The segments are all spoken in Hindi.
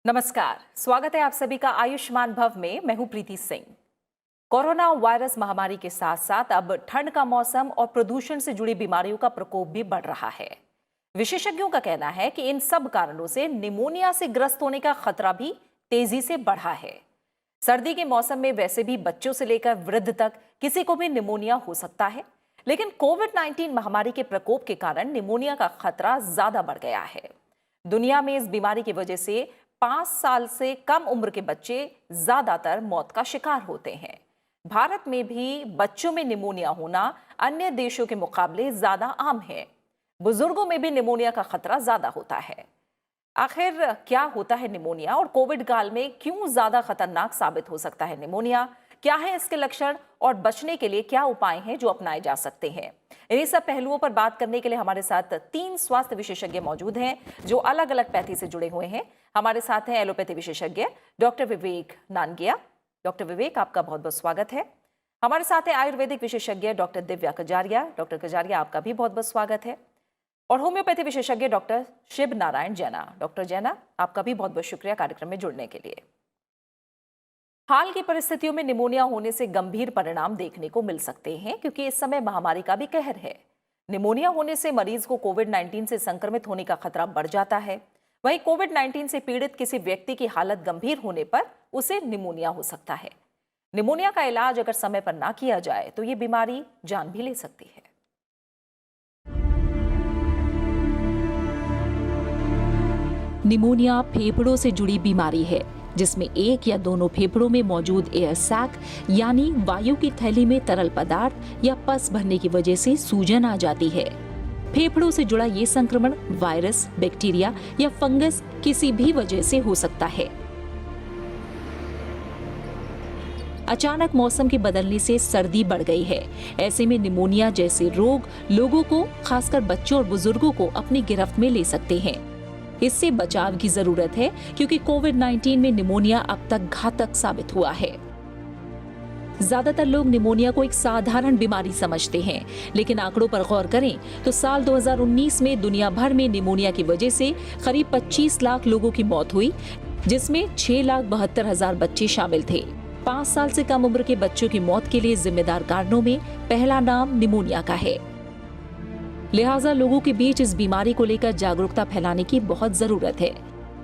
नमस्कार, स्वागत है आप सभी का आयुष्मान भव में। मैं हूं प्रीति सिंह। कोरोना वायरस महामारी के साथ साथ अब ठंड का मौसम और प्रदूषण से जुड़ी बीमारियों का प्रकोप भी बढ़ रहा है। विशेषज्ञों का कहना है कि इन सब कारणों से निमोनिया से ग्रस्त होने का खतरा भी तेजी से बढ़ा है। सर्दी के मौसम में वैसे भी बच्चों से लेकर वृद्ध तक किसी को भी निमोनिया हो सकता है, लेकिन कोविड-19 महामारी के प्रकोप के कारण निमोनिया का खतरा ज्यादा बढ़ गया है। दुनिया में इस बीमारी की वजह से 5 साल से कम उम्र के बच्चे ज्यादातर मौत का शिकार होते हैं। भारत में भी बच्चों में निमोनिया होना अन्य देशों के मुकाबले ज्यादा आम है। बुजुर्गों में भी निमोनिया का खतरा ज्यादा होता है। आखिर क्या होता है निमोनिया और कोविड काल में क्यों ज्यादा खतरनाक साबित हो सकता है निमोनिया? क्या है इसके लक्षण और बचने के लिए क्या उपाय हैं जो अपनाए जा सकते हैं? इन्हीं सब पहलुओं पर बात करने के लिए हमारे साथ 3 स्वास्थ्य विशेषज्ञ मौजूद हैं जो अलग अलग पैथी से जुड़े हुए हैं। हमारे साथ हैं एलोपैथी विशेषज्ञ डॉक्टर विवेक नानगिया। डॉक्टर विवेक, आपका बहुत बहुत स्वागत है। हमारे साथ हैं आयुर्वेदिक विशेषज्ञ डॉक्टर दिव्या कजारिया। डॉक्टर कजारिया, आपका भी बहुत बहुत स्वागत है। और होम्योपैथी विशेषज्ञ डॉक्टर शिव नारायण जैना। डॉक्टर जैना, आपका भी बहुत बहुत शुक्रिया कार्यक्रम में जुड़ने के लिए। हाल की परिस्थितियों में निमोनिया होने से गंभीर परिणाम देखने को मिल सकते हैं क्योंकि इस समय महामारी का भी कहर है। निमोनिया होने से मरीज को कोविड-19 से संक्रमित होने का खतरा बढ़ जाता है। वहीं कोविड-19 से पीड़ित किसी व्यक्ति की हालत गंभीर होने पर उसे निमोनिया हो सकता है। निमोनिया का इलाज अगर समय पर ना किया जाए तो ये बीमारी जान भी ले सकती है। निमोनिया फेफड़ों से जुड़ी बीमारी है जिसमें एक या दोनों फेफड़ों में मौजूद एयर सैक यानी वायु की थैली में तरल पदार्थ या पस भरने की वजह से सूजन आ जाती है। फेफड़ों से जुड़ा ये संक्रमण वायरस, बैक्टीरिया या फंगस किसी भी वजह से हो सकता है। अचानक मौसम के बदलने से सर्दी बढ़ गई है। ऐसे में निमोनिया जैसे रोग लोगों को, खासकर बच्चों और बुजुर्गों को अपनी गिरफ्त में ले सकते हैं। इससे बचाव की जरूरत है क्योंकि कोविड-19 में निमोनिया अब तक घातक साबित हुआ है। ज्यादातर लोग निमोनिया को एक साधारण बीमारी समझते हैं, लेकिन आंकड़ों पर गौर करें तो साल 2019 में दुनिया भर में निमोनिया की वजह से करीब 25 लाख लोगों की मौत हुई, जिसमें 6,72,000 बच्चे शामिल थे। 5 साल से कम उम्र के बच्चों की मौत के लिए जिम्मेदार कारणों में पहला नाम निमोनिया का है। लिहाजा लोगों के बीच इस बीमारी को लेकर जागरूकता फैलाने की बहुत जरूरत है।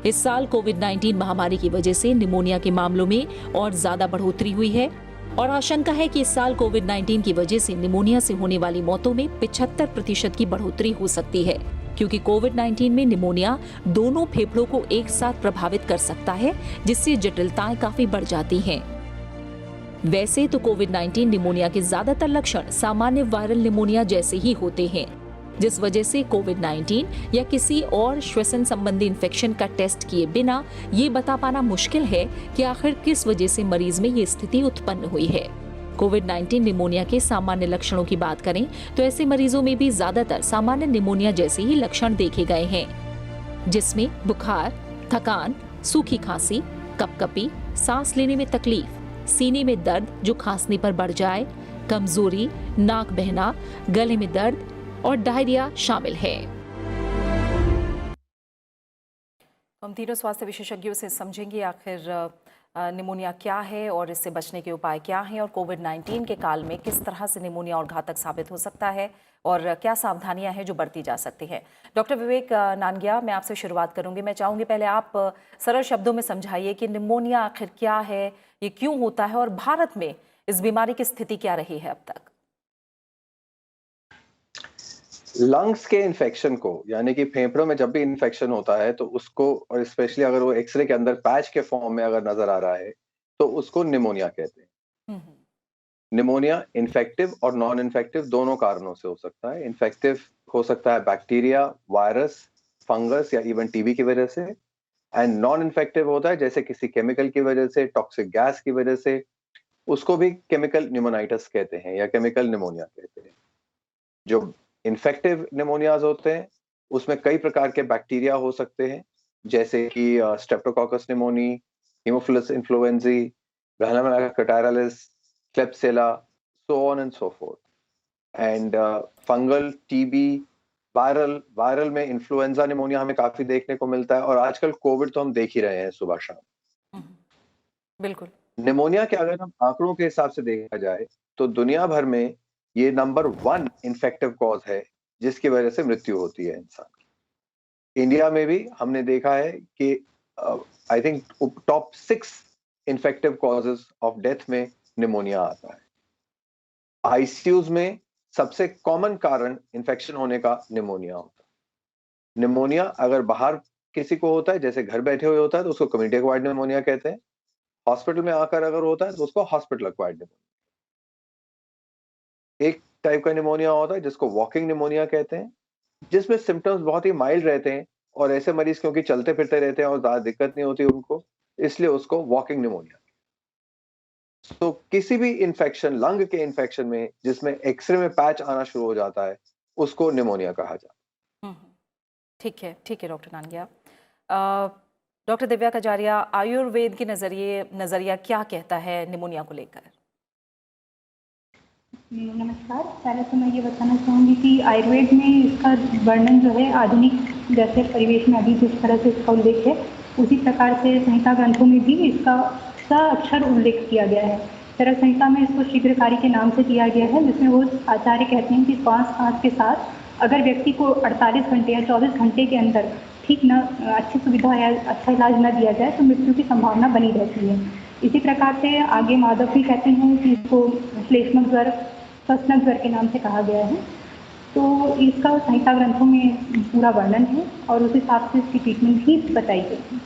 इस साल कोविड-19 महामारी की वजह से निमोनिया के मामलों में और ज्यादा बढ़ोतरी हुई है और आशंका है कि इस साल कोविड-19 की वजह से निमोनिया से होने वाली मौतों में 75% की बढ़ोतरी हो सकती है, क्योंकि कोविड-19 में निमोनिया दोनों फेफड़ों को एक साथ प्रभावित कर सकता है, जिससे जटिलताएं काफी बढ़ जाती हैं। वैसे तो कोविड-19 निमोनिया के ज्यादातर लक्षण सामान्य वायरल निमोनिया जैसे ही होते हैं, जिस वजह से कोविड-19 या किसी और श्वसन संबंधी इन्फेक्शन का टेस्ट किए बिना ये बता पाना मुश्किल है कि आखिर किस वजह से मरीज में ये स्थिति उत्पन्न हुई है। कोविड-19 निमोनिया के सामान्य लक्षणों की बात करें तो ऐसे मरीजों में भी ज्यादातर सामान्य निमोनिया जैसे ही लक्षण देखे गए हैं, जिसमें बुखार, थकान, सूखी खांसी, कपकपी, सांस लेने में तकलीफ, सीने में दर्द जो खांसने पर बढ़ जाए, कमजोरी, नाक बहना, गले में दर्द और डायरिया शामिल है। हम तीनों स्वास्थ्य विशेषज्ञों से समझेंगे आखिर निमोनिया क्या है और इससे बचने के उपाय क्या हैं और कोविड-19 के काल में किस तरह से निमोनिया और घातक साबित हो सकता है और क्या सावधानियां हैं जो बरती जा सकती हैं। डॉक्टर विवेक नानगिया, मैं आपसे शुरुआत करूंगी। मैं चाहूंगी पहले आप सरल शब्दों में समझाइए कि निमोनिया आखिर क्या है, ये क्यों होता है और भारत में इस बीमारी की स्थिति क्या रही है अब तक। लंग्स के इन्फेक्शन को, यानी कि फेफड़ों में जब भी इन्फेक्शन होता है तो उसको, और स्पेशली अगर वो एक्सरे के अंदर पैच के फॉर्म में अगर नजर आ रहा है तो उसको निमोनिया कहते हैं। निमोनिया इन्फेक्टिव और नॉन इन्फेक्टिव दोनों कारणों से हो सकता है। इन्फेक्टिव हो सकता है बैक्टीरिया, वायरस, फंगस या इवन टीबी की वजह से, एंड नॉन इन्फेक्टिव होता है जैसे किसी केमिकल की वजह से, टॉक्सिक गैस की वजह से, उसको भी केमिकल निमोनाइटिस कहते हैं या केमिकल निमोनिया कहते हैं। जो इन्फेक्टिव निमोनियाज होते हैं उसमें कई प्रकार के बैक्टीरिया हो सकते हैं, जैसे कि स्ट्रेप्टोकोकस निमोनी, हीमोफिलस इन्फ्लुएंजी, गैलामैला catarrhalis, klebsiella, so on and so forth. And fungal TB viral में इन्फ्लुएंजा निमोनिया हमें काफी देखने को मिलता है, और आजकल कोविड तो हम देख ही रहे हैं सुबह शाम। हम्म, बिल्कुल। निमोनिया के अगर हम आंकड़ों के हिसाब से देखा जाए तो दुनिया भर में ये नंबर 1 इन्फेक्टिव कॉज है जिसकी वजह से मृत्यु होती है इंसान की। इंडिया में भी हमने देखा है कि I think top 6 infective causes of death में निमोनिया आता है। आईसीयूज में सबसे कॉमन कारण इन्फेक्शन होने का निमोनिया होता है। निमोनिया अगर बाहर किसी को होता है, जैसे घर बैठे हुए होता है, तो उसको कम्युनिटी एक्वायर्ड निमोनिया कहते हैं। हॉस्पिटल में आकर अगर होता है तो उसको हॉस्पिटल एक्वायर्ड निमोनिया। एक टाइप का निमोनिया होता है जिसको वॉकिंग निमोनिया कहते हैं, जिसमें सिम्टम्स बहुत ही माइल्ड रहते हैं, और ऐसे मरीज क्योंकि चलते फिरते रहते हैं और ज्यादा दिक्कत नहीं होती उनको, इसलिए उसको वॉकिंग निमोनिया। तो किसी भी इन्फेक्शन, लंग के इन्फेक्शन में जिसमें एक्सरे में पैच आना शुरू हो जाता है, उसको निमोनिया कहा जाता है। ठीक है डॉक्टर नानगिया। डॉक्टर दिव्या कजारिया, आयुर्वेद की नजरिया क्या कहता है निमोनिया को लेकर? नमस्कार। पहले तो मैं ये बताना चाहूँगी कि आयुर्वेद में इसका वर्णन जो है आधुनिक जैसे परिवेश में अभी जिस तरह से इसका उल्लेख है, उसी प्रकार से संहिता ग्रंथों में भी इसका अक्षर उल्लेख किया गया है। चरक संहिता में इसको शीघ्रकारी के नाम से किया गया है, जिसमें वो आचार्य कहते हैं कि श्वास के साथ अगर व्यक्ति को 48 घंटे या 24 घंटे के अंदर ठीक न अच्छी सुविधा या अच्छा इलाज न दिया जाए तो मृत्यु की संभावना बनी रहती है। इसी प्रकार से आगे माधव भी कहते हैं कि इसको श्लेष्मक ज्वर, श्वसनक ज्वर के नाम से कहा गया है। तो इसका संहिता ग्रंथों में पूरा वर्णन है और उस हिसाब से इसकी ट्रीटमेंट भी बताई गई है।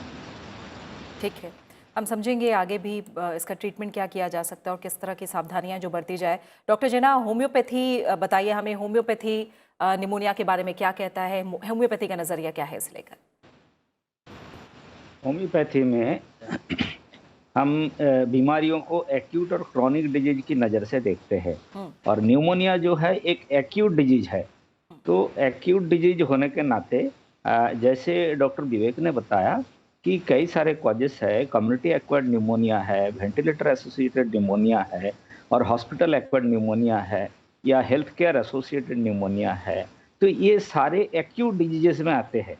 ठीक है, हम समझेंगे आगे भी इसका ट्रीटमेंट क्या किया जा सकता है और किस तरह की सावधानियां जो बरती जाए। डॉक्टर जिना, होम्योपैथी बताइए हमें, होम्योपैथी निमोनिया के बारे में क्या कहता है? होम्योपैथी का नजरिया क्या है इसे लेकर? होम्योपैथी में हम बीमारियों को एक्यूट और क्रॉनिक डिजीज की नज़र से देखते हैं, और न्यूमोनिया जो है एक एक्यूट डिजीज है। तो एक्यूट डिजीज होने के नाते जैसे डॉक्टर विवेक ने बताया कि कई सारे कॉजेस है, कम्युनिटी एक्वायर्ड निमोनिया है, वेंटिलेटर एसोसिएटेड निमोनिया है, और हॉस्पिटल एक्वायर्ड निमोनिया है, या हेल्थ केयर एसोसिएटेड निमोनिया है। तो ये सारे एक्यूट डिजीजेस में आते हैं।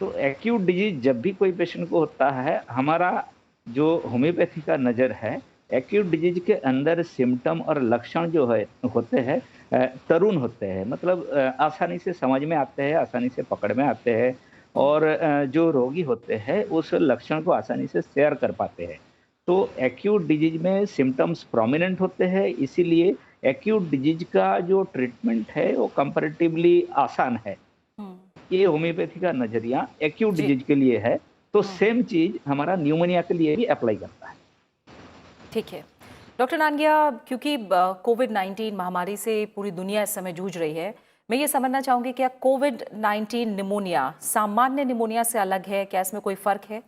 तो एक्यूट डिजीज जब भी कोई पेशेंट को होता है, हमारा जो होम्योपैथी का नज़र है, एक्यूट डिजीज के अंदर सिम्टम और लक्षण जो है होते हैं तरुण होते हैं, मतलब आसानी से समझ में आते हैं, आसानी से पकड़ में आते हैं, और जो रोगी होते हैं उस लक्षण को आसानी से शेयर कर पाते हैं। तो एक्यूट डिजीज में सिम्टम्स प्रोमिनेंट होते हैं, इसीलिए एक्यूट डिजीज का जो ट्रीटमेंट है वो कंपैरेटिवली आसान है। ये होम्योपैथी का नजरिया एक्यूट डिजीज के लिए है। तो सेम चीज हमारा न्यूमोनिया के लिए भी अप्लाई करता है। ठीक है डॉक्टर नानगिया, क्योंकि कोविड-19 महामारी से पूरी दुनिया इस समय जूझ रही है, मैं ये समझना चाहूंगी क्या कोविड-19 निमोनिया सामान्य निमोनिया से अलग है? क्या इसमें कोई फर्क है?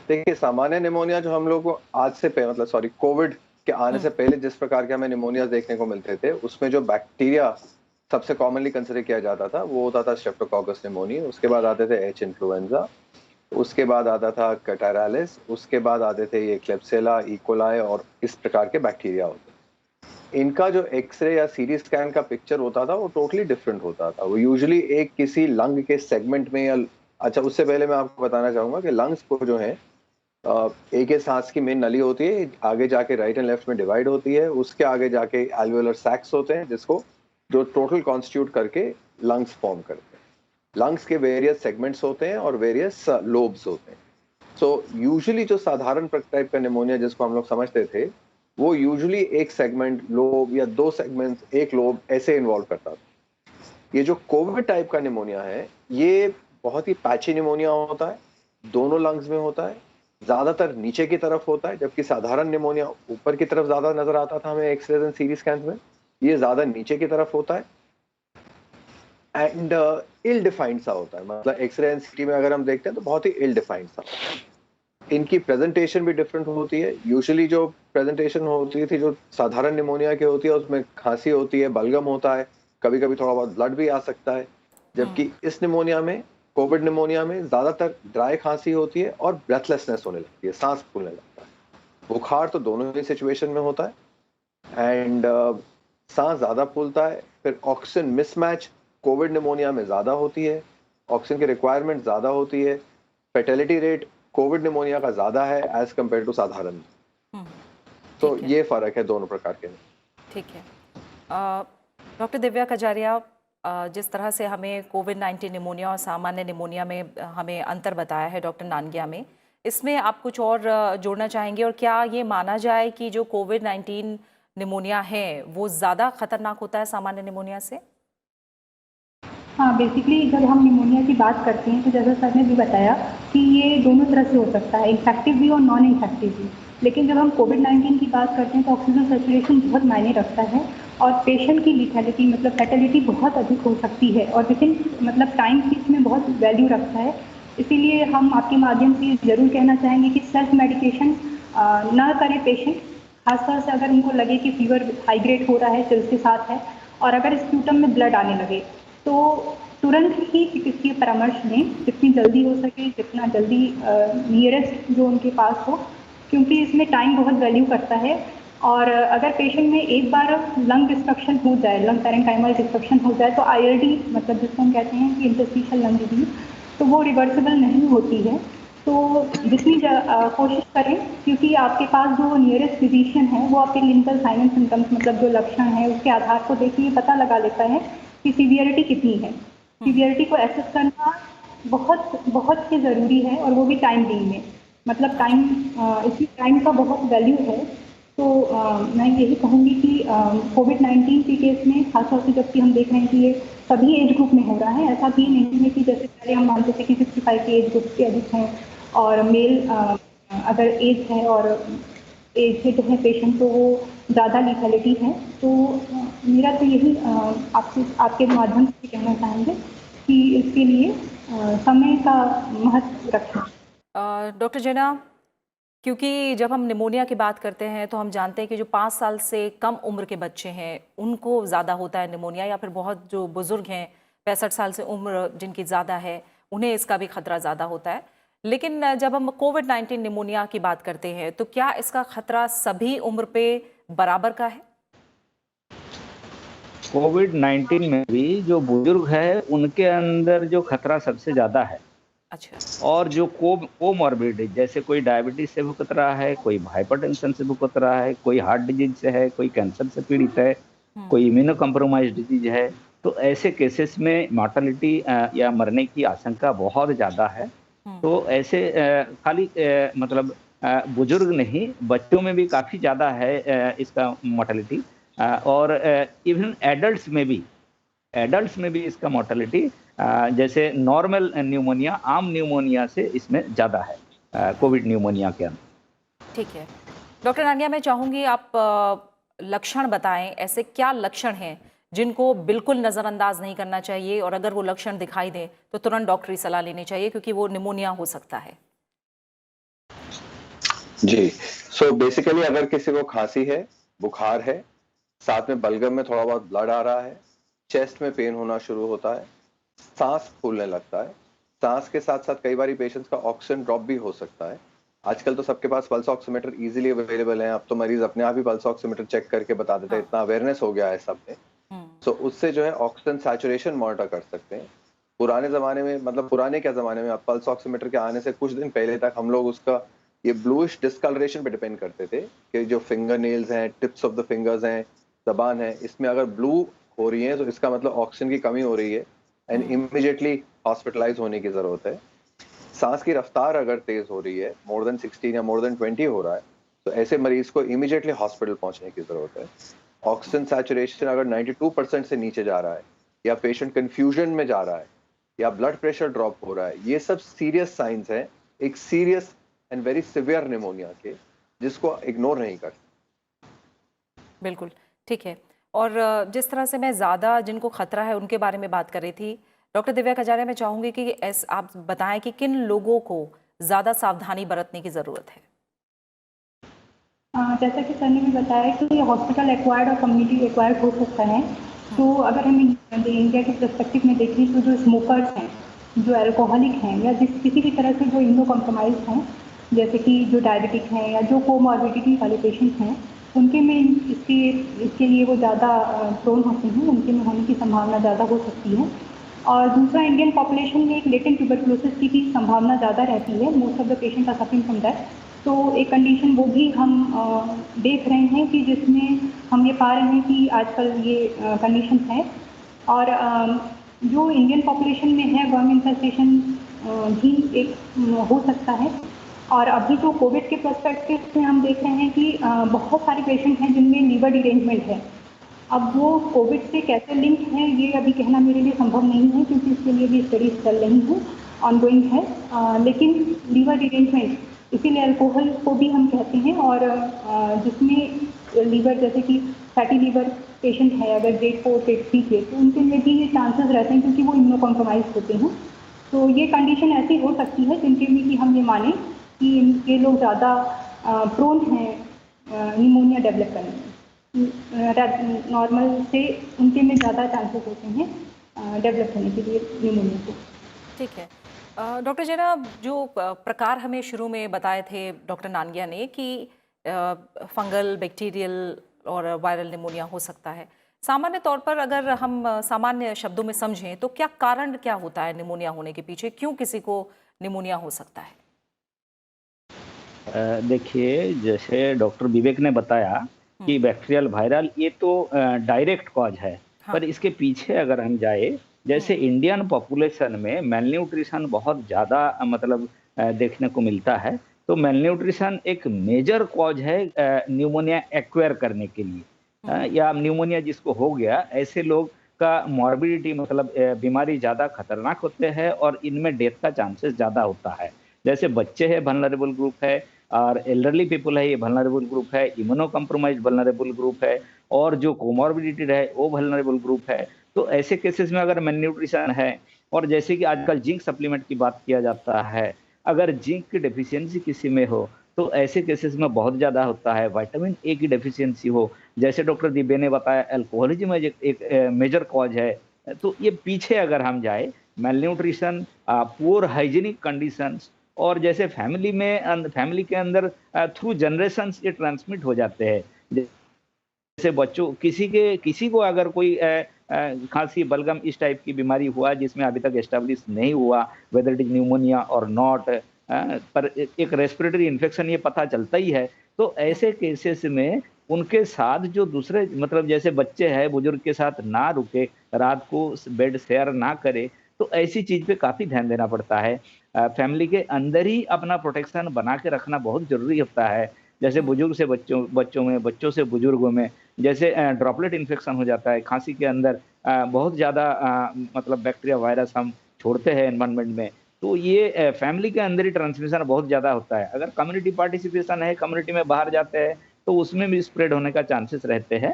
देखिए, सामान्य निमोनिया जो हम लोग को आज से पहले कोविड के आने से पहले जिस प्रकार के हमें निमोनिया देखने को मिलते थे, उसमें जो बैक्टीरिया सबसे कॉमनली कंसिडर किया जाता था वो होता था स्ट्रेप्टोकोकस निमोनिया। उसके बाद आते थे एच इन्फ्लुएंजा, उसके बाद आता था कैटारालिस, उसके बाद आते थे ये क्लेप्सिला, इकोलाई और इस प्रकार के बैक्टीरिया होते। इनका जो एक्सरे या सीटी स्कैन का पिक्चर होता था वो टोटली डिफरेंट होता था। वो यूजुअली एक किसी लंग के सेगमेंट में या उससे पहले मैं आपको बताना चाहूंगा कि लंग्स को जो है एक ही सांस की मेन नली होती है, आगे जाके राइट एंड लेफ्ट में डिवाइड होती है, उसके आगे जाके एल्वेओलर सैक्स होते हैं जिसको जो टोटल कॉन्स्टिट्यूट करके लंग्स फॉर्म करते हैं। लंग्स के वेरियस सेगमेंट्स होते हैं और वेरियस लोब्स होते हैं। सो यूजुअली जो साधारण टाइप का निमोनिया जिसको हम लोग समझते थे, वो यूजुअली एक सेगमेंट, लोब या दो सेगमेंट्स, एक लोब ऐसे इन्वॉल्व करता था। ये जो कोविड टाइप का निमोनिया है, ये बहुत ही पैची निमोनिया होता है, दोनों लंग्स में होता है, ज्यादातर नीचे की तरफ होता है, जबकि साधारण निमोनिया ऊपर की तरफ ज्यादा नजर आता था हमें एक्सरेज एंड सीटी स्कैन में। ये ज्यादा नीचे की तरफ होता है एंड इल डिफाइंड सा होता है। मतलब एक्सरे एंड सीटी में अगर हम देखते हैं तो बहुत ही इल डिफाइंड सा होता है। इनकी प्रेजेंटेशन भी डिफरेंट होती है। यूजुअली जो प्रेजेंटेशन होती थी जो साधारण निमोनिया की होती है, उसमें खांसी होती है, बलगम होता है, कभी कभी थोड़ा बहुत ब्लड भी आ सकता है, जबकि इस निमोनिया में, कोविड निमोनिया में ज्यादातर ड्राई खांसी होती है और ब्रेथलेसनेस होने लगती है, सांस फूलने लगता है। बुखार तो दोनों ही सिचुएशन में होता है एंड सांस ज्यादा फूलता है, फिर ऑक्सीजन मिसमैच कोविड निमोनिया में ज़्यादा होती है, ऑक्सीजन की रिक्वायरमेंट ज़्यादा होती है, फर्टिलिटी रेट कोविड निमोनिया का ज़्यादा है एज कम्पेयर टू साधारण। तो ठीक है। ये फ़र्क है दोनों प्रकार के। ठीक है। डॉक्टर दिव्या कजारिया, जिस तरह से हमें कोविड-19 निमोनिया और सामान्य निमोनिया में हमें अंतर बताया है डॉक्टर नानगिया में, इसमें आप कुछ और जोड़ना चाहेंगे? और क्या ये माना जाए कि जो कोविड-19 निमोनिया है वो ज़्यादा खतरनाक होता है सामान्य निमोनिया से? हाँ, बेसिकली जब हम निमोनिया की बात करते हैं तो जैसा सर ने भी बताया कि ये दोनों तरह से हो सकता है, इन्फेक्टिव भी और नॉन इन्फेक्टिव भी। लेकिन जब हम कोविड-19 की बात करते हैं तो ऑक्सीजन सैचुरेशन बहुत मायने रखता है और पेशेंट की लिथैलिटी मतलब फैटेलिटी बहुत अधिक हो सकती है और विदिन मतलब टाइम की इसमें बहुत वैल्यू रखता है। इसीलिए हम आपके माध्यम से ज़रूर कहना चाहेंगे कि सेल्फ मेडिकेशन ना करे पेशेंट, खासतौर से अगर उनको लगे कि फीवर हाई ग्रेड हो रहा है, चिल्स के साथ है और अगर स्प्यूटम में ब्लड आने लगे तो तुरंत ही चिकित्सीय परामर्श लें, जितनी जल्दी हो सके, जितना जल्दी नियरेस्ट जो उनके पास हो, क्योंकि इसमें टाइम बहुत वैल्यू करता है। और अगर पेशेंट में एक बार लंग डिस्ट्रक्शन हो जाए, लंग पैरेंकाइमल डिस्ट्रक्शन हो जाए तो ILD मतलब जिसको हम कहते हैं कि इंटरस्टिशियल लंग डिजीज, तो वो रिवर्सिबल नहीं होती है। तो जितनी कोशिश करें, क्योंकि आपके पास जो नियरेस्ट फिजिशियन है वो आपके क्लिनिकल साइन एंड सिम्टम्स मतलब जो लक्षण है उसके आधार को देखिए पता लगा लेता है कि सीवियरिटी कितनी है। सीवियरिटी को एसेस करना बहुत बहुत ही ज़रूरी है और वो भी टाइम बीइंग में, मतलब टाइम इसकी टाइम का बहुत वैल्यू है। तो मैं यही कहूँगी कि कोविड-19 के केस में खासतौर से जबकि हम देख रहे हैं कि ये सभी एज ग्रुप में हो रहा है, ऐसा भी नहीं है कि जैसे पहले हम मानते थे कि 65 के एज ग्रुप के अधिक हैं और मेल अगर एज है और एजेड है पेशेंट तो वो ज़्यादा लिथैलिटी है। तो मेरा तो यही आपके माध्यम से कहना चाहेंगे कि इसके लिए समय का महत्व रखें। डॉक्टर जैना, क्योंकि जब हम निमोनिया की बात करते हैं तो हम जानते हैं कि जो 5 साल से कम उम्र के बच्चे हैं उनको ज़्यादा होता है निमोनिया, या फिर बहुत जो बुज़ुर्ग हैं 65 साल से उम्र जिनकी ज़्यादा है उन्हें इसका भी खतरा ज़्यादा होता है। लेकिन जब हम कोविड-19 निमोनिया की बात करते हैं तो क्या इसका खतरा सभी उम्र पे बराबर का है? कोविड-19 में भी जो बुजुर्ग है उनके अंदर जो खतरा सबसे ज़्यादा है। अच्छा। और जो कोमॉर्बिडिटी जैसे कोई डायबिटीज से भुगत रहा है, कोई हाइपरटेंशन से भुगत रहा है, कोई हार्ट डिजीज से है, कोई कैंसर से पीड़ित है, कोई इम्यूनो कॉम्प्रोमाइज्ड डिजीज है, तो ऐसे केसेस में मॉर्टेलिटी या मरने की आशंका बहुत ज़्यादा है। तो ऐसे खाली मतलब बुजुर्ग नहीं, बच्चों में भी काफ़ी ज़्यादा है इसका मॉर्टेलिटी, और इवन एडल्ट्स में भी इसका मॉर्टेलिटी जैसे नॉर्मल न्यूमोनिया, आम न्यूमोनिया से इसमें ज़्यादा है कोविड न्यूमोनिया के अंदर। ठीक है। डॉक्टर नानिया, मैं चाहूँगी आप लक्षण बताएं, ऐसे क्या लक्षण हैं जिनको बिल्कुल नज़रअंदाज नहीं करना चाहिए और अगर वो लक्षण दिखाई दें तो तुरंत डॉक्टरी सलाह लेनी चाहिए क्योंकि वो निमोनिया हो सकता है? जी, सो बेसिकली अगर किसी को खांसी है, बुखार है, साथ में बलगम में थोड़ा बहुत ब्लड आ रहा है, चेस्ट में पेन होना शुरू होता है, सांस फूलने लगता है, सांस के साथ साथ कई बार पेशेंट्स का ऑक्सीजन ड्रॉप भी हो सकता है। आजकल तो सबके पास पल्स ऑक्सीमीटर इजीली अवेलेबल है, अब तो मरीज अपने आप ही पल्स ऑक्सीमीटर चेक करके बता देते हैं, इतना अवेयरनेस हो गया है सब में। सो उससे जो है ऑक्सीजन सैचुरेशन मॉनिटर कर सकते हैं। पुराने जमाने में, मतलब पुराने क्या जमाने में, आप पल्स ऑक्सीमीटर के आने से कुछ दिन पहले तक हम लोग उसका ये ब्लूइश डिस्कलरेशन पे डिपेंड करते थे कि जो फिंगर नेल्स हैं, टिप्स ऑफ द फिंगर्स हैं, जबान है, इसमें अगर ब्लू हो रही है तो इसका मतलब ऑक्सीजन की कमी हो रही है एंड इमीडिएटली हॉस्पिटलाइज होने की जरूरत है। सांस की रफ्तार अगर तेज हो रही है, मोर देन 16 या मोर देन 20 हो रहा है, तो ऐसे मरीज को इमीडिएटली हॉस्पिटल पहुंचने की जरूरत है। ऑक्सीजन सैचुरेशन अगर 92% से नीचे जा रहा है, या पेशेंट कंफ्यूजन में जा रहा है, या ब्लड प्रेशर ड्रॉप हो रहा है, ये सब सीरियस साइंस हैं एक serious and very severe pneumonia के, जिसको इग्नोर नहीं कर। बिल्कुल ठीक है। और जिस तरह से मैं ज़्यादा जिनको खतरा है उनके बारे में बात कर रही थी, डॉक्टर दिव्या कजारिया, मैं चाहूँगी कि आप बताएं कि किन लोगों को ज़्यादा सावधानी बरतने की ज़रूरत है। जैसा कि सर ने भी बताया कि हॉस्पिटल एक्वायर्ड और कम्युनिटी एक्वायर्ड हो सकता है। तो अगर हम इंडिया के पर्सपेक्टिव में देखें तो जो स्मोकर्स हैं, जो अल्कोहलिक हैं, या किसी भी तरह से जो इम्यूनो कॉम्प्रोमाइज हैं, जैसे कि जो डायबिटिक हैं या जो कोमॉर्बिडिटी वाले पेशेंट्स हैं, उनके में इसके लिए वो ज़्यादा प्रोन होते हैं, उनके में होने की संभावना ज़्यादा हो सकती है। और दूसरा, इंडियन पॉपुलेशन में एक लेटेंट ट्यूबरकुलोसिस की भी संभावना ज़्यादा रहती है। Most of the patient are suffering from that. तो एक कंडीशन वो भी हम देख रहे हैं कि जिसमें हम ये पा रहे हैं कि आजकल ये कंडीशन है। और जो इंडियन पॉपुलेशन में है, वर्म इन्फेस्टेशन भी एक हो सकता है। और अभी तो कोविड के पर्सपेक्टिव में हम देख रहे हैं कि बहुत सारे पेशेंट हैं जिनमें लीवर डिरेंजमेंट है। अब वो कोविड से कैसे लिंक है ये अभी कहना मेरे लिए संभव नहीं है, क्योंकि इसके लिए भी स्टडीज चल रही हैं, ऑनगोइंग है। लेकिन लीवर डिरेंजमेंट, इसीलिए अल्कोहल को भी हम कहते हैं। और जिसमें लीवर, जैसे कि फैटी लीवर पेशेंट है अगर ग्रेड 4 ग्रेड 3 के, तो उनके में भी ये चांसेस रहते हैं क्योंकि वो इम्यूनो कॉम्प्रोमाइज होते हैं। तो ये कंडीशन ऐसी हो सकती है जिनके में कि हम ये माने कि ये लोग ज़्यादा प्रोन हैं निमोनिया डेवलप करने में। नॉर्मल से उनके में ज़्यादा चांसेस होते हैं डेवलप होने के लिए निमोनिया को। ठीक है डॉक्टर जैना, जो प्रकार हमें शुरू में बताए थे डॉक्टर नानगिया ने कि फंगल, बैक्टीरियल और वायरल निमोनिया हो सकता है, सामान्य तौर पर अगर हम सामान्य शब्दों में समझें तो क्या कारण क्या होता है निमोनिया होने के पीछे? क्यों किसी को निमोनिया हो सकता है? देखिए, जैसे डॉक्टर विवेक ने बताया कि बैक्टीरियल वायरल ये तो डायरेक्ट कॉज है। हाँ। पर इसके पीछे अगर हम जाए, जैसे इंडियन पॉपुलेशन में मेलन्यूट्रिशन बहुत ज़्यादा मतलब देखने को मिलता है। तो मेलन्यूट्रिशन एक मेजर कॉज है न्यूमोनिया एक्वायर करने के लिए। या न्यूमोनिया जिसको हो गया, ऐसे लोग का मॉर्बिडिटी मतलब बीमारी ज़्यादा खतरनाक होते हैं और इनमें डेथ का चांसेस ज़्यादा होता है। जैसे बच्चे हैं, वल्नरेबल ग्रुप है, और एल्डरली पीपल है, ये वल्नरेबल ग्रुप है। इम्यूनो कॉम्प्रोमाइज वल्नरेबल ग्रुप है, और जो कोमॉर्बिडिटी है वो वल्नरेबल ग्रुप है। तो ऐसे केसेस में अगर मेलन्यूट्रिशन है, और जैसे कि आजकल जिंक सप्लीमेंट की बात किया जाता है, अगर जिंक की डेफिशिएंसी किसी में हो तो ऐसे केसेस में बहुत ज़्यादा होता है। विटामिन ए की डेफिशिएंसी हो, जैसे डॉक्टर दिब्य ने बताया अल्कोहलिज्म एक मेजर कॉज है। तो ये पीछे अगर हम जाए, मेलन्यूट्रिशन, पुअर हाइजीनिक कंडीशंस, और जैसे फैमिली के अंदर थ्रू जनरेशंस ये ट्रांसमिट हो जाते हैं। जैसे बच्चों, किसी को अगर कोई खांसी, बलगम इस टाइप की बीमारी हुआ जिसमें अभी तक एस्टेब्लिश नहीं हुआ वेदर इट इज न्यूमोनिया और नॉट, पर एक रेस्पिरेटरी इन्फेक्शन ये पता चलता ही है। तो ऐसे केसेस में उनके साथ जो दूसरे मतलब जैसे बच्चे हैं, बुजुर्ग के साथ ना रुके, रात को बेड शेयर ना करे, तो ऐसी चीज पे काफी ध्यान देना पड़ता है। फैमिली के अंदर ही अपना प्रोटेक्शन बना के रखना बहुत जरूरी होता है। जैसे बुजुर्ग से बच्चों में, बच्चों से बुजुर्गों में, जैसे ड्रॉपलेट इन्फेक्शन हो जाता है खांसी के अंदर, बहुत ज़्यादा मतलब बैक्टीरिया वायरस हम छोड़ते हैं एनवायरनमेंट में, तो ये फैमिली के अंदर ही ट्रांसमिशन बहुत ज़्यादा होता है। अगर कम्युनिटी पार्टिसिपेशन है, कम्युनिटी में बाहर जाते हैं, तो उसमें भी स्प्रेड होने का चांसेस रहते हैं।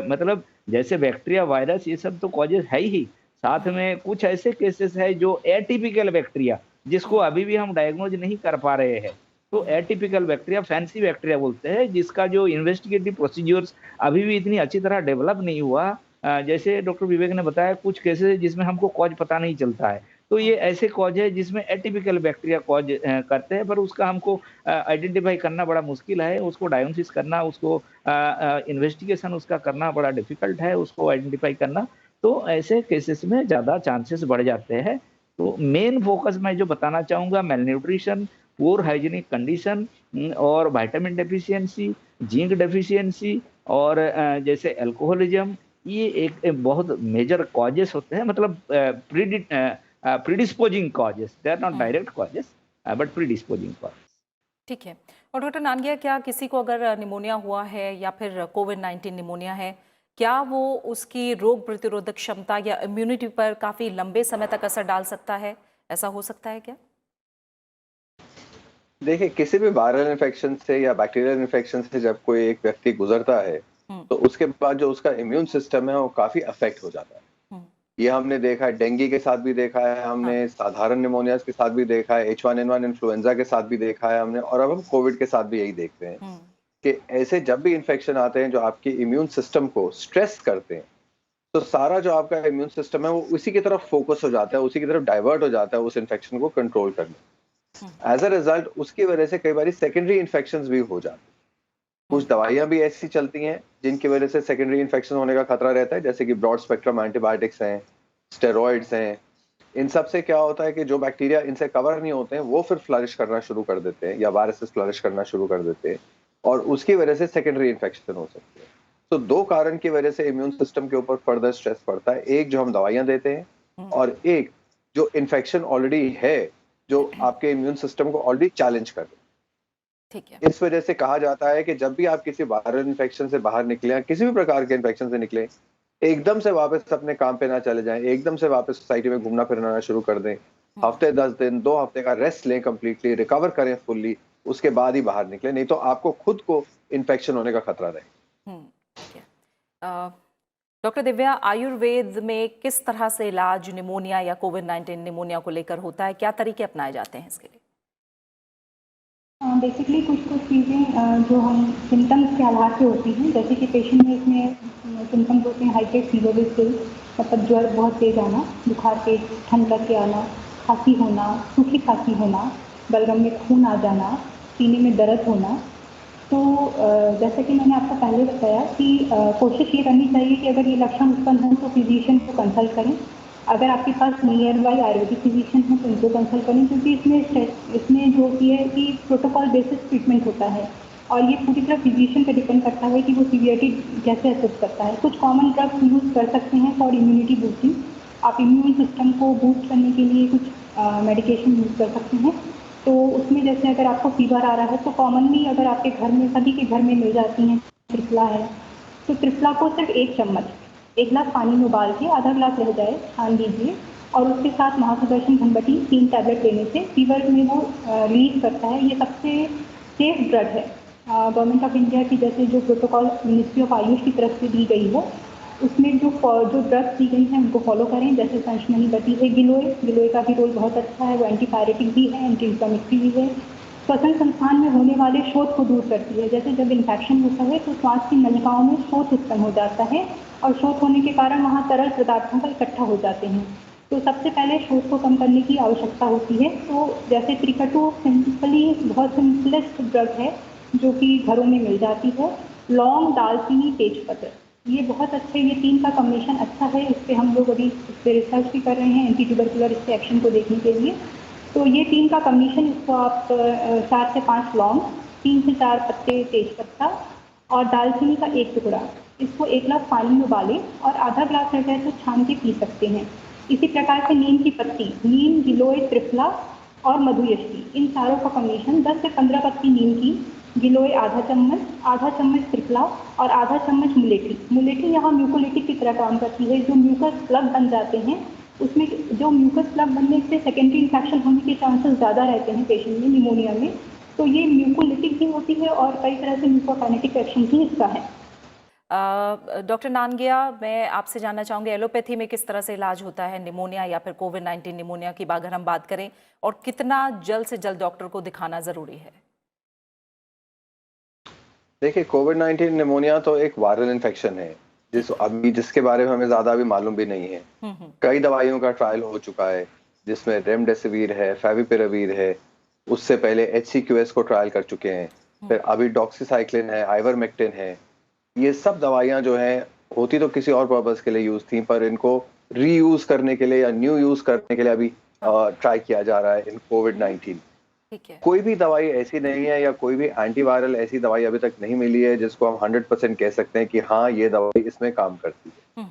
मतलब जैसे बैक्टीरिया वायरस ये सब तो कॉजेज है ही, साथ में कुछ ऐसे केसेस है जो एटिपिकल बैक्टीरिया जिसको अभी भी हम डायग्नोज नहीं कर पा रहे हैं। तो एटिपिकल बैक्टीरिया, फैंसी बैक्टीरिया बोलते हैं, जिसका जो इन्वेस्टिगेटिव प्रोसीजर्स अभी भी इतनी अच्छी तरह डेवलप नहीं हुआ। जैसे डॉक्टर विवेक ने बताया, कुछ केसेस जिसमें हमको कॉज पता नहीं चलता है, तो ये ऐसे कॉज है जिसमें एटिपिकल बैक्टीरिया कॉज करते हैं, पर उसका हमको आइडेंटिफाई करना बड़ा मुश्किल है, उसको डायग्नोसिस करना, उसको इन्वेस्टिगेशन उसका करना बड़ा डिफिकल्ट है, उसको आइडेंटिफाई करना। तो ऐसे केसेस में ज़्यादा चांसेस बढ़ जाते हैं। तो मेन फोकस मैं जो बताना चाहूँगा, मेलन्यूट्रिशन, पुअर हाइजीनिक कंडीशन, और विटामिन डेफिशिएंसी, जिंक डेफिशिएंसी, और जैसे अल्कोहलिज्म, ये एक बहुत मेजर कॉजेस होते हैं, मतलब predisposing causes. They are not direct causes but predisposing causes. ठीक है। और डॉक्टर नानगिया, क्या किसी को अगर निमोनिया हुआ है या फिर कोविड-19 निमोनिया है, क्या वो उसकी रोग प्रतिरोधक क्षमता या इम्यूनिटी पर काफी लंबे समय तक असर डाल सकता है? ऐसा हो सकता है क्या? देखिए, किसी भी वायरल इन्फेक्शन से या बैक्टीरियल इन्फेक्शन से जब कोई एक व्यक्ति गुजरता है, तो उसके बाद जो उसका इम्यून सिस्टम है वो काफी अफेक्ट हो जाता है। ये हमने देखा है, डेंगू के साथ भी देखा है हमने, साधारण निमोनिया के साथ भी देखा है, H1N1 इन्फ्लुएंजा के साथ भी देखा है हमने, और अब हम कोविड के साथ भी यही देखते हैं कि ऐसे जब भी इन्फेक्शन आते हैं जो आपके इम्यून सिस्टम को स्ट्रेस करते हैं, तो सारा जो आपका इम्यून सिस्टम है वो उसी की तरफ फोकस हो जाता है, उसी की तरफ डाइवर्ट हो जाता है उस इन्फेक्शन को कंट्रोल करने। एज अ रिजल्ट उसकी वजह से कई बार सेकेंडरी इन्फेक्शंस भी हो जाते हैं। कुछ दवाइयां भी ऐसी चलती हैं जिनकी वजह से सेकेंडरी इन्फेक्शन होने का खतरा रहता है, जैसे कि ब्रॉड स्पेक्ट्रम एंटीबायोटिक्स हैं, स्टेरॉइड्स हैं। इन सब से क्या होता है कि जो बैक्टीरिया इनसे कवर नहीं होते हैं वो फिर फ्लरिश करना शुरू कर देते हैं या वायरसेस फ्लरिश करना शुरू कर देते हैं और उसकी वजह से सेकेंडरी इन्फेक्शन हो सकती है। तो दो कारण की वजह से इम्यून सिस्टम के ऊपर फर्दर स्ट्रेस पड़ता है, एक जो हम दवाइयां देते हैं और एक जो इन्फेक्शन ऑलरेडी है जो आपके इम्यून सिस्टम को ऑलरेडी चैलेंज कर रहे हैं। ठीक है। इस वजह से कहा जाता है कि जब भी आप किसी वायरल इन्फेक्शन से बाहर निकले, किसी भी प्रकार के इन्फेक्शन से निकले, एकदम से वापस अपने काम पे ना चले जाएं, एकदम से वापस सोसाइटी में घूमना फिरना शुरू कर दें। हफ्ते 10 दिन 2 हफ्ते का रेस्ट लें, कंप्लीटली रिकवर करें फुल्ली, उसके बाद ही बाहर निकले, नहीं तो आपको खुद को इन्फेक्शन होने का खतरा रहे। ठीक है। डॉक्टर दिव्या, आयुर्वेद में किस तरह से इलाज निमोनिया या कोविड-19 निमोनिया को लेकर होता है? क्या तरीके अपनाए जाते हैं इसके लिए? बेसिकली कुछ चीज़ें जो हम सिम्टम्स के आधार पे होती हैं, जैसे कि पेशेंट में इसमें सिम्टम्स होते हैं हाइटेड फीवर विद मतलब ज्वर बहुत तेज आना, बुखार तेज, ठंड लग के आना, खांसी होना, सूखी खांसी होना, बलगम में खून आ जाना, सीने में दर्द होना। तो जैसे कि मैंने आपको पहले बताया कि कोशिश ये करनी चाहिए कि अगर ये लक्षण उत्पन्न हो तो फिजिशियन को कंसल्ट करें। अगर आपके पास नियर बाई आयुर्वेदिक फिजिशियन है तो उनको कंसल्ट करें, क्योंकि इसमें जो होती है कि प्रोटोकॉल बेसिस ट्रीटमेंट होता है और ये पूरी तरह फिजिशियन पे डिपेंड करता है कि वो सीवियरिटी कैसे असेस करता है। कुछ कॉमन ड्रग्स यूज़ कर सकते हैं फॉर इम्यूनिटी बूस्टिंग। आप इम्यून सिस्टम को बूस्ट करने के लिए कुछ मेडिकेशन यूज़ कर सकते हैं। तो उसमें जैसे अगर आपको फीवर आ रहा है तो कॉमनली अगर आपके घर में, सभी के घर में मिल जाती हैं, त्रिफला है, तो त्रिफला को सिर्फ 1 चम्मच 1 गिलास पानी में उबाल के आधा गिलास रह जाए छान दीजिए और उसके साथ महासुदर्शन घनबटी 3 टैबलेट लेने से फीवर में वो रिलीज करता है। ये सबसे सेफ ड्रग है। गवर्नमेंट ऑफ इंडिया की जैसे जो प्रोटोकॉल मिनिस्ट्री ऑफ आयुष की तरफ से दी गई हो, उसमें जो ड्रग्स दी गई हैं उनको फॉलो करें। जैसे संशमनी बटी है, गिलोय का भी रोल बहुत अच्छा है, वो एंटीपायरेटिक भी है, एंटी इंफ्लेमेटरी भी है। श्वसन संस्थान में होने वाले शोथ को दूर करती है। जैसे जब इन्फेक्शन होता है तो श्वास की नलिकाओं में शोथ उत्पन्न हो जाता है और शोथ होने के कारण वहाँ तरल पदार्थों का इकट्ठा हो जाते हैं। तो सबसे पहले शोथ को कम करने की आवश्यकता होती है। तो जैसे त्रिकटु सिंपली बहुत सिंपलेस्ट ड्रग है जो कि घरों में मिल जाती है। लौंग, दालचीनी, तेजपत्र, ये बहुत अच्छे, ये 3 का कॉम्बिनेशन अच्छा है। इस पर हम लोग अभी इस पर रिसर्च भी कर रहे हैं एंटी ट्यूबरकुलर इसके एक्शन को देखने के लिए। तो ये 3 का कॉम्बिनेशन, इसको आप 4 से 5 लौंग, 3 से 4 पत्ते तेजपत्ता और दालचीनी का 1 टुकड़ा, इसको 1 गिलास पानी में उबालें और आधा गिलास रह जाए तो छान के पी सकते हैं। इसी प्रकार से नीम की पत्ती, नीम, गिलोय, त्रिफला और मधुयष्टि, इन चारों का कॉम्बिनेशन 10 से 15 पत्ती नीम की, गिलोय आधा चम्मच त्रिफला और आधा चम्मच मुलेठी यहाँ म्यूकोलिटिक की तरह काम करती है। जो म्यूकस प्लग बन जाते हैं उसमें, जो म्यूकस प्लग बनने से सेकेंडरी इन्फेक्शन होने के चांसेस ज़्यादा रहते हैं पेशेंट में निमोनिया में, तो ये म्यूकोलिटिक भी होती है और कई तरह से म्यूकोकाइनेटिक एक्शन भी इसका है। डॉक्टर नानगिया, मैं आपसे जानना चाहूँगी एलोपैथी में किस तरह से इलाज होता है निमोनिया या फिर कोविड-19 निमोनिया की अगर हम बात करें, और कितना जल्द से जल्द डॉक्टर को दिखाना ज़रूरी है? देखिए, कोविड-19 निमोनिया तो एक वायरल इन्फेक्शन है जिसके बारे में हमें ज्यादा अभी मालूम भी नहीं है। कई दवाइयों का ट्रायल हो चुका है जिसमें रेमडेसिविर है, फेविपिराविर है, उससे पहले HCQS को ट्रायल कर चुके हैं, फिर अभी डॉक्सीसाइक्लिन है, आइवरमेक्टिन है। ये सब दवाइयां जो हैं होती तो किसी और पर्पस के लिए यूज थी, पर इनको रीयूज करने के लिए या न्यू यूज करने के लिए अभी ट्राई किया जा रहा है इन कोविड-19। ठीक है। कोई भी दवाई ऐसी नहीं है या कोई भी एंटीवायरल ऐसी दवाई अभी तक नहीं मिली है जिसको हम 100% कह सकते हैं कि हाँ ये दवाई इसमें काम करती है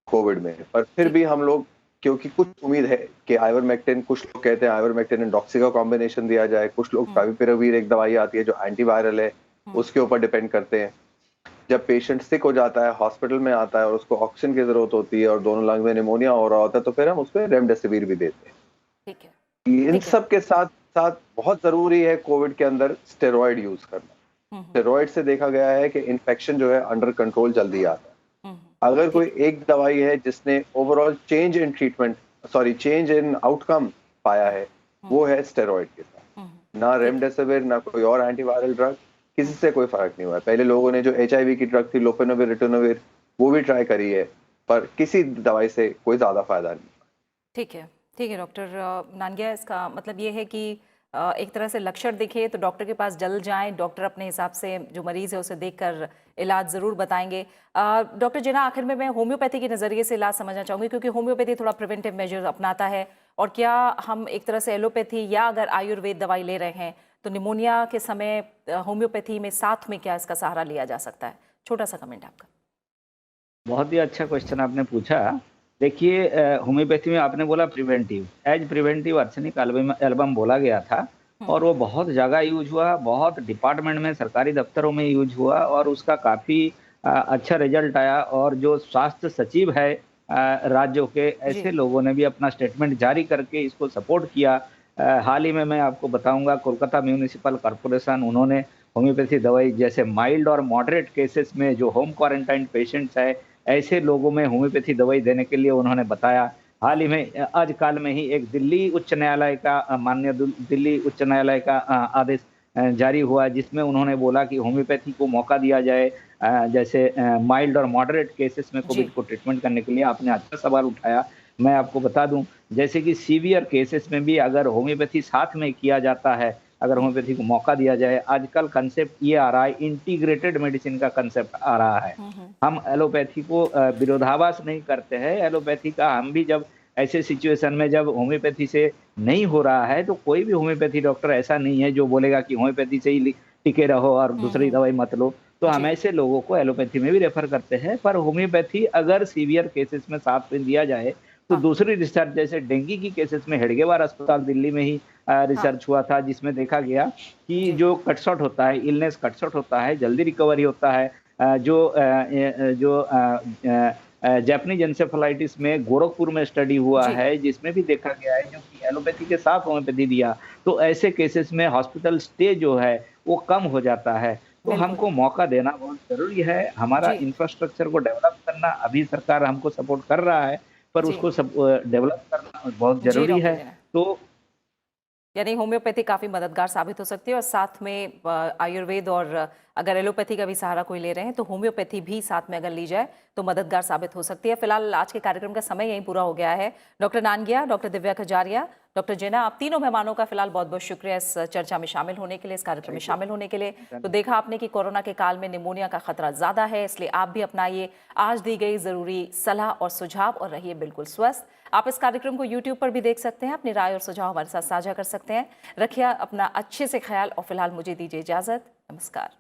कोविड में। पर फिर भी हम लोग, क्योंकि कुछ उम्मीद है कि आइवरमेक्टिन, कुछ लोग कहते हैं आइवरमेक्टिन एंड डॉक्सी का कॉम्बिनेशन दिया जाए, कुछ लोग फेविपिराविर एक दवाई आती है जो एंटीवायरल है उसके ऊपर डिपेंड करते हैं। जब पेशेंट सिक हो जाता है, हॉस्पिटल में आता है और उसको ऑक्सीजन की जरूरत होती है और दोनों लंग में निमोनिया हो रहा होता है, तो फिर हम उसमें रेमडेसिविर भी देते हैं। ठीक है। इन सब के साथ साथ बहुत जरूरी है कोविड के अंदर स्टेरॉइड यूज करना। स्टेरॉइड से देखा गया है कि इन्फेक्शन जो है अंडर कंट्रोल जल्दी आता है। अगर कोई एक दवाई है जिसने ओवरऑल चेंज इन आउटकम पाया है, वो है स्टेरॉइड के साथ। ना रेमडेसिविर, ना कोई और एंटीवायरल ड्रग, किसी से कोई फर्क नहीं हुआ है। पहले लोगों ने जो HIV की ड्रग थी लोपेनोविर, रिटोनोविर, वो भी ट्राई करी है, पर किसी दवाई से कोई ज्यादा फायदा नहीं। ठीक है डॉक्टर नानगिया, इसका मतलब ये है कि एक तरह से लक्षण दिखे तो डॉक्टर के पास जल्द जाएं। डॉक्टर अपने हिसाब से जो मरीज है उसे देखकर इलाज ज़रूर बताएंगे। डॉक्टर जिना, आखिर में मैं होम्योपैथी के नज़रिए से इलाज समझना चाहूँगी, क्योंकि होम्योपैथी थोड़ा प्रिवेंटिव मेजर अपनाता है। और क्या हम एक तरह से एलोपैथी या अगर आयुर्वेद दवाई ले रहे हैं तो निमोनिया के समय होम्योपैथी में साथ में क्या इसका सहारा लिया जा सकता है? छोटा सा कमेंट आपका। बहुत ही अच्छा क्वेश्चन आपने पूछा। देखिए, होम्योपैथी में आपने बोला preventive, as preventive arsenic album बोला गया था और वो बहुत जगह यूज हुआ, बहुत डिपार्टमेंट में, सरकारी दफ्तरों में यूज हुआ और उसका काफ़ी अच्छा रिजल्ट आया। और जो स्वास्थ्य सचिव है राज्यों के, ऐसे लोगों ने भी अपना स्टेटमेंट जारी करके इसको सपोर्ट किया। हाल ही में मैं आपको बताऊंगा, कोलकाता म्यूनिसिपल कॉरपोरेशन, उन्होंने होम्योपैथी दवाई जैसे माइल्ड और मॉडरेट केसेस में जो होम क्वारंटाइन पेशेंट्स है, ऐसे लोगों में होम्योपैथी दवाई देने के लिए उन्होंने बताया। हाल ही में आजकल में ही एक दिल्ली उच्च न्यायालय का माननीय दिल्ली उच्च न्यायालय का आदेश जारी हुआ, जिसमें उन्होंने बोला कि होम्योपैथी को मौका दिया जाए। जैसे माइल्ड और मॉडरेट केसेस में कोविड को ट्रीटमेंट करने के लिए। आपने अच्छा सवाल उठाया। मैं आपको बता दूं, जैसे कि सीवियर केसेस में भी अगर होम्योपैथी साथ में किया जाता है, अगर होम्योपैथी को मौका दिया जाए, आजकल कंसेप्ट ये आ रहा है, इंटीग्रेटेड मेडिसिन का कंसेप्ट आ रहा है। हम एलोपैथी को विरोधाभास नहीं करते हैं। एलोपैथी का हम भी जब ऐसे सिचुएशन में जब होम्योपैथी से नहीं हो रहा है, तो कोई भी होम्योपैथी डॉक्टर ऐसा नहीं है जो बोलेगा कि होम्योपैथी से ही टिके रहो और दूसरी दवाई मत लो। तो हम ऐसे लोगों को एलोपैथी में भी रेफर करते हैं। पर होम्योपैथी अगर सीवियर केसेस में साथ में दिया जाए तो दूसरी रिसर्च, जैसे डेंगू की केसेस में हेडगेवार अस्पताल दिल्ली में ही रिसर्च हुआ था, जिसमें देखा गया कि जो कटशॉट होता है, इलनेस कटशॉट होता है, जल्दी रिकवरी होता है। जो जापानीज एन्सेफेलाइटिस में गोरखपुर में स्टडी हुआ है, जिसमें भी देखा गया है, जो कि एलोपैथी के साथ होम्योपैथी दिया तो ऐसे केसेस में हॉस्पिटल स्टे जो है वो कम हो जाता है। तो हमको मौका देना बहुत जरूरी है। हमारा इंफ्रास्ट्रक्चर को डेवलप करना, अभी सरकार हमको सपोर्ट कर रहा है, पर उसको डेवलप करना बहुत जरूरी है। तो यानी होम्योपैथी काफ़ी मददगार साबित हो सकती है और साथ में आयुर्वेद और अगर एलोपैथी का भी सहारा कोई ले रहे हैं तो होम्योपैथी भी साथ में अगर ली जाए तो मददगार साबित हो सकती है। फिलहाल आज के कार्यक्रम का समय यहीं पूरा हो गया है। Doctor Nangia, doctor Divya Kajaria, doctor Jina, आप तीनों मेहमानों का फिलहाल बहुत बहुत शुक्रिया इस चर्चा में शामिल होने के लिए, इस कार्यक्रम में शामिल होने के लिए। तो देखा आपने कि कोरोना के काल में निमोनिया का खतरा ज़्यादा है, इसलिए आप भी अपनाइए आज दी गई ज़रूरी सलाह और सुझाव और रहिए बिल्कुल स्वस्थ। आप इस कार्यक्रम को YouTube पर भी देख सकते हैं, अपनी राय और सुझाव हमारे साथ साझा कर सकते हैं। रखिए अपना अच्छे से ख्याल और फिलहाल मुझे दीजिए इजाज़त। नमस्कार।